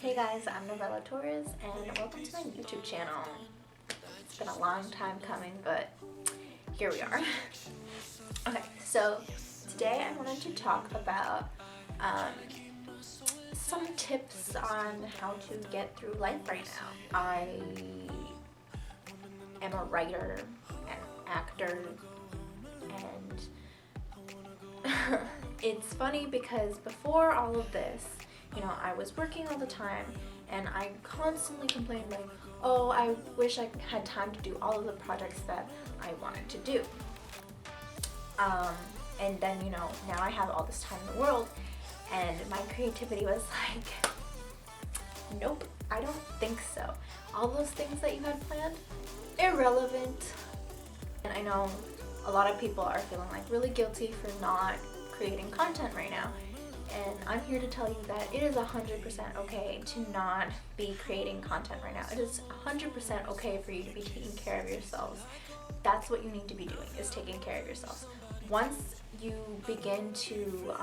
Hey guys, I'm Novella Torres and welcome to my YouTube channel. It's been a long time coming, but here we are. Okay, so today I wanted to talk about some tips on how to get through life right now. I am a writer, an actor, and it's funny because before all of this, I was working all the time and I constantly complained like, oh, I wish I had time to do all of the projects that I wanted to do. And then, now I have all this time in the world and my creativity was like, nope, I don't think so. All those things that you had planned, irrelevant. And I know a lot of people are feeling like really guilty for not creating content right now. And I'm here to tell you that it is 100% okay to not be creating content right now. It is 100% okay for you to be taking care of yourselves. That's what you need to be doing, is taking care of yourselves. Once you begin to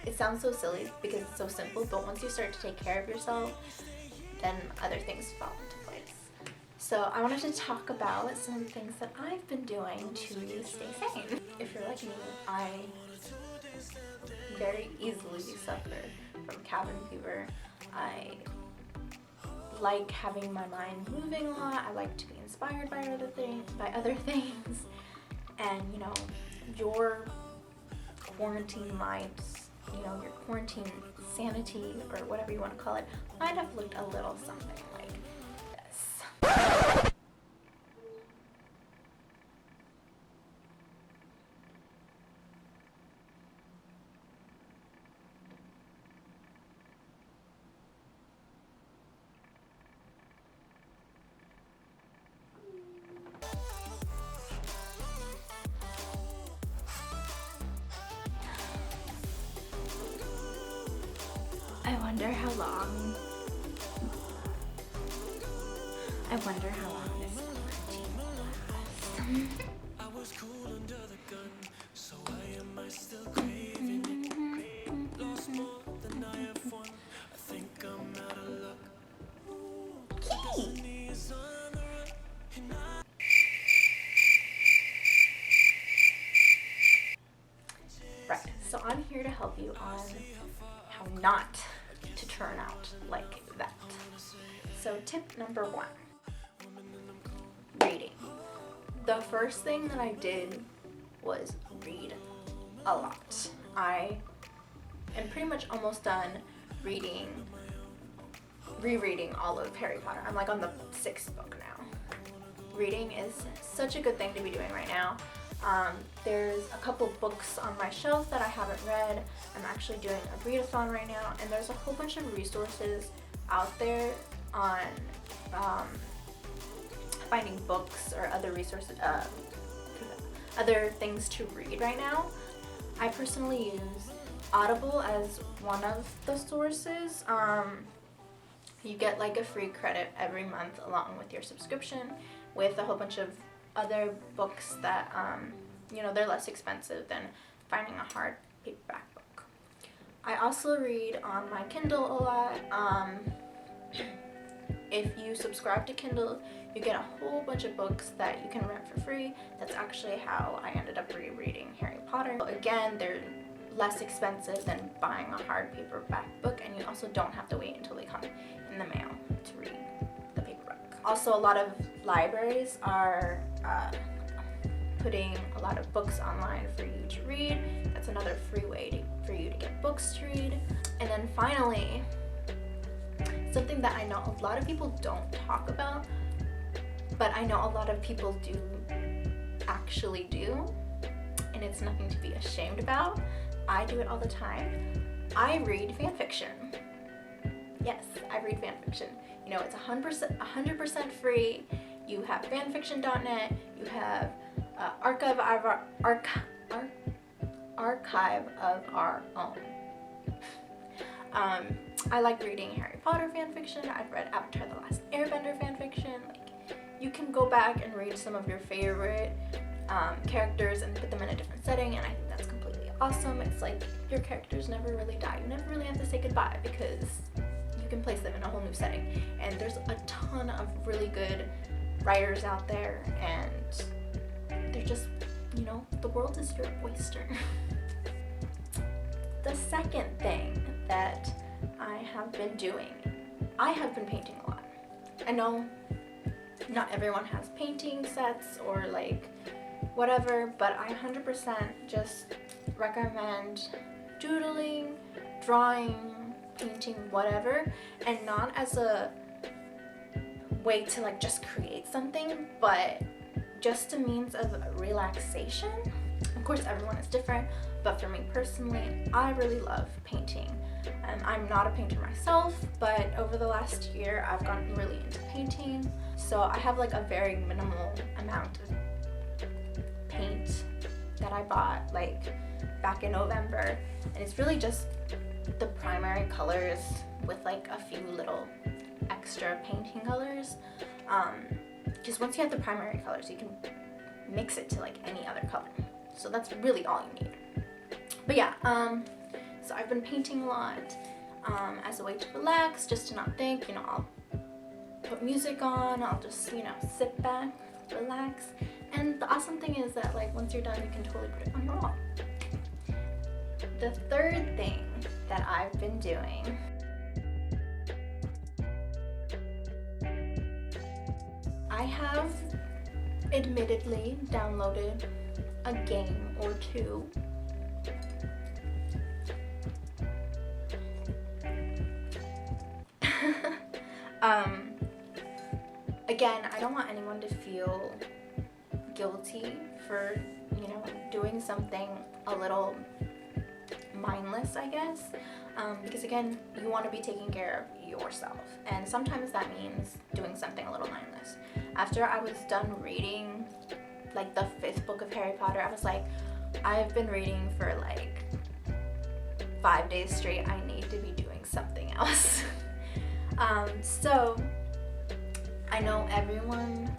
it sounds so silly because it's so simple, but once you start to take care of yourself, then other things fall into place. So I wanted to talk about some of the things that I've been doing to stay sane. If you're like me, I very easily suffer from cabin fever. I like having my mind moving a lot. I like to be inspired by other things. And your quarantine lives, your quarantine sanity, or whatever you want to call it, might have looked a little something like this. I wonder how long this quarantine will last. I was cool under the gun, so why am I still craving it? Lost more than I have won. I think I'm out of luck. Key! Right, so I'm here to help you on how not to turn out like that. So tip number 1, reading. The first thing that I did was read a lot. I am pretty much almost done rereading all of Harry Potter. I'm like on the 6th book now. Reading is such a good thing to be doing right now. There's a couple books on my shelf that I haven't read. I'm actually doing a readathon right now, and there's a whole bunch of resources out there on finding books or other resources, other things to read right now. I personally use Audible as one of the sources. You get like a free credit every month along with your subscription, with a whole bunch of other books that they're less expensive than finding a hard paperback book. I also read on my Kindle a lot. If you subscribe to Kindle, you get a whole bunch of books that you can rent for free. That's actually how I ended up rereading Harry Potter. Again, they're less expensive than buying a hard paperback book, and you also don't have to wait until they come in the mail to read the paperback. Also, a lot of libraries are putting a lot of books online for you to read. That's another free way for you to get books to read. And then finally, something that I know a lot of people don't talk about, but I know a lot of people do actually do, and it's nothing to be ashamed about. I do it all the time. I read fan fiction. Yes, I read fan fiction. It's 100% free. You have fanfiction.net. You have archive of our own. I like reading Harry Potter fanfiction. I've read Avatar: The Last Airbender fanfiction. You can go back and read some of your favorite characters and put them in a different setting, and I think that's completely awesome. It's like your characters never really die. You never really have to say goodbye because you can place them in a whole new setting. And there's a ton of really good writers out there, and they're just, you know, the world is your oyster. The second thing that I have been doing, I have been painting a lot. I know not everyone has painting sets or like whatever, but I 100% just recommend doodling, drawing, painting, whatever, and not as a way to like just create something, but just a means of relaxation. Of course, everyone is different, but for me personally, I really love painting. I'm not a painter myself, but over the last year, I've gotten really into painting. So I have like a very minimal amount of paint that I bought like back in November, and it's really just the primary colors with like a few little extra painting colors. Because once you have the primary colors, you can mix it to like any other color. So that's really all you need. But yeah, so I've been painting a lot as a way to relax, just to not think. You know, I'll put music on, I'll just, you know, sit back, relax. And the awesome thing is that like once you're done, you can totally put it on your wall. The third thing that I've been doing I have admittedly downloaded a game or two. Again, I don't want anyone to feel guilty for, you know, doing something a little mindless, I guess. Because again, you want to be taking care of yourself, and sometimes that means doing something a little mindless. After I was done reading like the 5th book of Harry Potter, I was like, I've been reading for like 5 days straight. I need to be doing something else. So I know everyone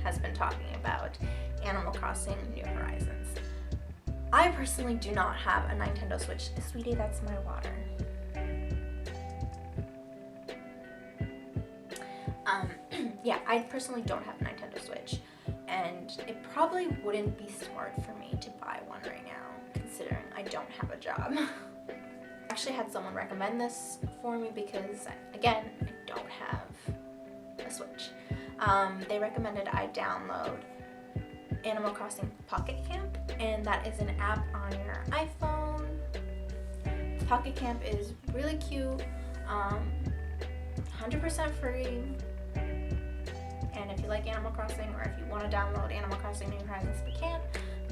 has been talking about Animal Crossing New Horizons. I personally do not have a Nintendo Switch. Sweetie, that's my water. Yeah, I personally don't have a Nintendo Switch, and it probably wouldn't be smart for me to buy one right now, considering I don't have a job. I actually had someone recommend this for me because, again, I don't have a Switch. They recommended I download Animal Crossing Pocket Camp, and that is an app on your iPhone. Pocket Camp is really cute, 100% free, and if you like Animal Crossing, or if you want to download Animal Crossing New Horizons but can't,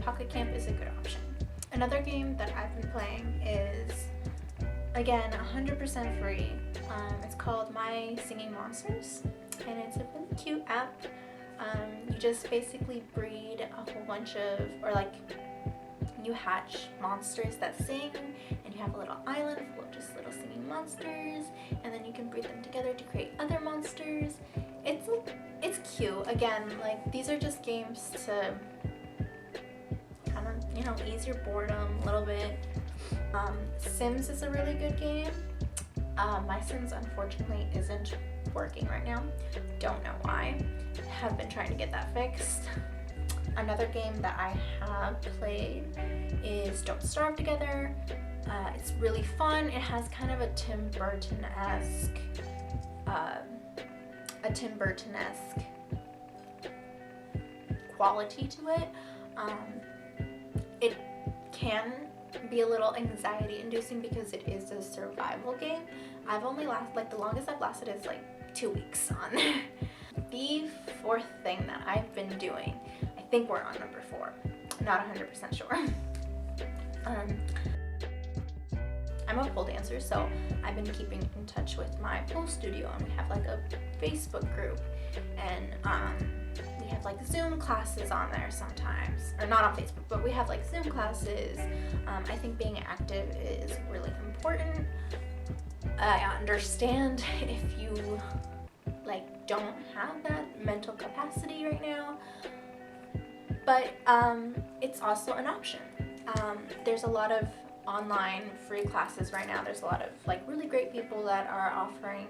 Pocket Camp is a good option. Another game that I've been playing is, again, 100% free. It's called My Singing Monsters, and it's a really cute app. You just basically breed a whole bunch of, or like, you hatch monsters that sing, and you have a little island full of just little singing monsters, and then you can breed them together to create other monsters. It's cute. Again, like, these are just games to kind of, you know, ease your boredom a little bit. Sims is a really good game. My Sims unfortunately isn't working right now. Don't know why. Have been trying to get that fixed. Another game that I have played is Don't Starve Together. It's really fun. It has kind of a Tim Burton-esque quality to it. It can be a little anxiety inducing because it is a survival game. I've only the longest I've lasted is like 2 weeks on there. The fourth thing that I've been doing, I think we're on number 4, not 100% sure. I'm a pole dancer, so I've been keeping in touch with my pole studio, and we have like a Facebook group, and we have like Zoom classes on there sometimes, or not on Facebook, but we have like Zoom classes. I think being active is really important. I understand if you like don't have that mental capacity right now, but it's also an option. There's a lot of online free classes right now. There's a lot of like really great people that are offering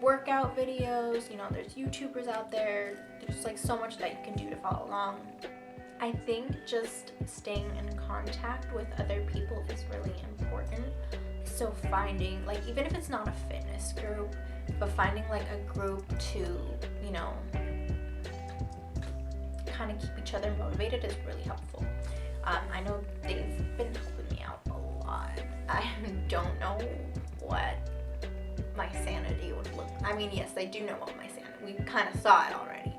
workout videos. You know, there's YouTubers out there. There's like so much that you can do to follow along. I think just staying in contact with other people is really important. So finding, like, even if it's not a fitness group, but finding like a group to, you know, kind of keep each other motivated is really helpful. I know they've been helping me out a lot. I don't know what my sanity would look. I mean, yes, they do know what my sanity. We kind of saw it already,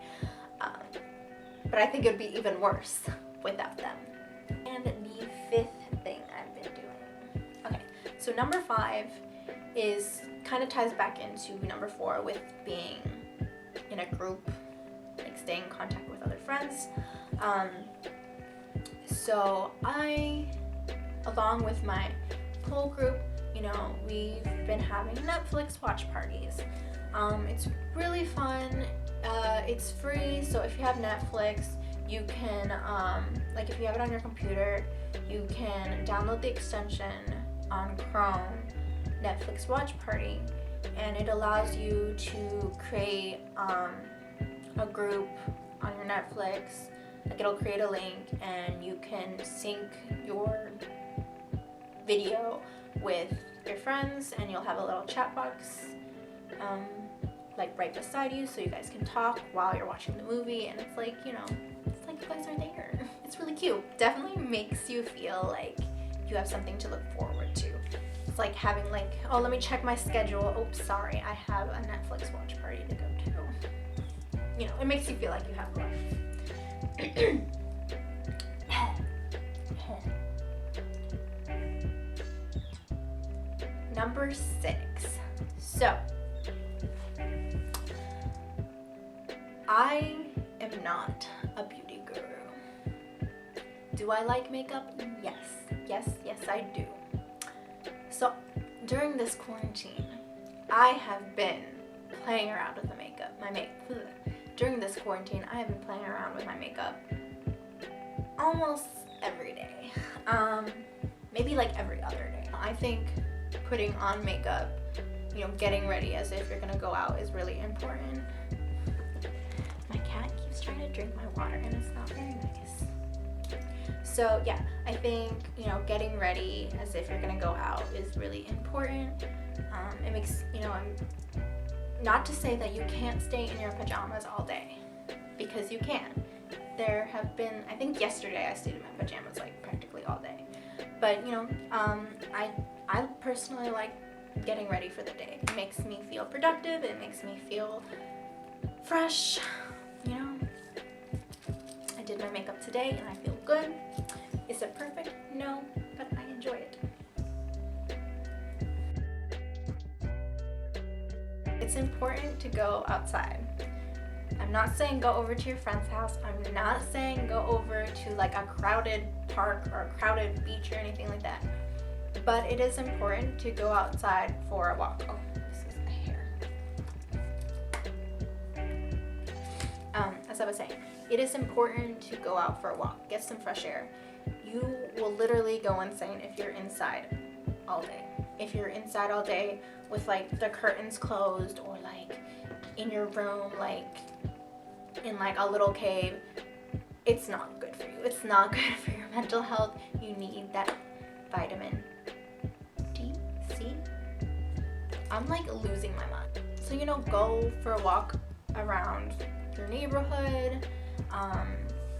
but I think it would be even worse without them. And the fifth thing I've been doing. Okay, so number 5 is kind of ties back into number 4 with being in a group, like staying in contact with other friends. So I, along with my whole group, you know, we've been having Netflix watch parties. It's really fun. It's free, so if you have Netflix, you can, like if you have it on your computer, you can download the extension on Chrome, Netflix Watch Party, and it allows you to create a group on your Netflix. Like it'll create a link and you can sync your video with your friends, and you'll have a little chat box like right beside you, so you guys can talk while you're watching the movie, and it's like, you know, it's like you guys are there. It's really cute. Definitely makes you feel like you have something to look forward to. It's like having like, oh, let me check my schedule. Oops, sorry, I have a Netflix watch party to go to. You know, it makes you feel like you have life. Number 6. So, I am not a beauty guru. Do I like makeup? Yes. Yes, I do. So, during this quarantine, I have been playing around with the makeup. During this quarantine, I have been playing around with my makeup almost every day. Maybe like every other day. I think putting on makeup, you know, getting ready as if you're gonna go out is really important. My cat keeps trying to drink my water and it's not very nice. So yeah, I think, you know, getting ready as if you're gonna go out is really important. It makes, you know, not to say that you can't stay in your pajamas all day, because you can. There have been, I think yesterday I stayed in my pajamas like practically all day. But, you know, I personally like getting ready for the day. It makes me feel productive. It makes me feel fresh, you know. I did my makeup today and I feel good. Is it perfect? No, but I enjoy it. It's important to go outside. I'm not saying go over to your friend's house. I'm not saying go over to like a crowded park or a crowded beach or anything like that. But it is important to go outside for a walk. Oh, this is a hair. As I was saying, it is important to go out for a walk, get some fresh air. You will literally go insane if you're inside all day. If you're inside all day with like the curtains closed, or like in your room, like in like a little cave, it's not good for you. It's not good for your mental health. You need that vitamin D, C. I'm like losing my mind. So, you know, go for a walk around your neighborhood.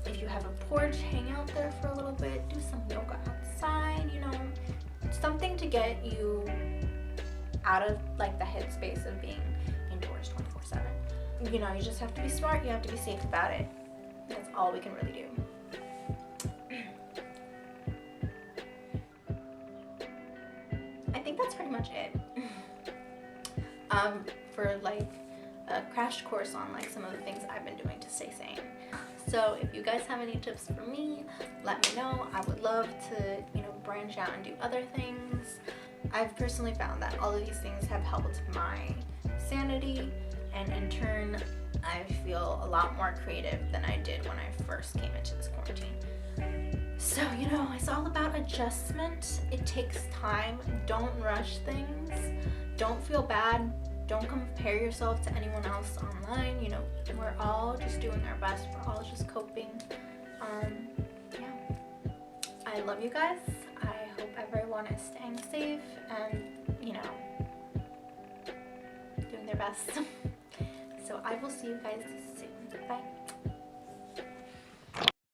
If you have a porch, hang out there for a little bit, do some yoga outside, you know, something to get you out of like the headspace of being indoors 24/7. You know, you just have to be smart, you have to be safe about it. That's all we can really do. I think that's pretty much it. For like a crash course on like some of the things I've been doing to stay sane. So if you guys have any tips for me, let me know. I would love to, you know, branch out and do other things. I've personally found that all of these things have helped my sanity, and in turn, I feel a lot more creative than I did when I first came into this quarantine. So, you know, it's all about adjustment. It takes time. Don't rush things. Don't feel bad. Don't compare yourself to anyone else online. You know, we're all just doing our best. We're all just coping. Yeah. I love you guys. I hope everyone is staying safe and, you know, doing their best. So I will see you guys soon.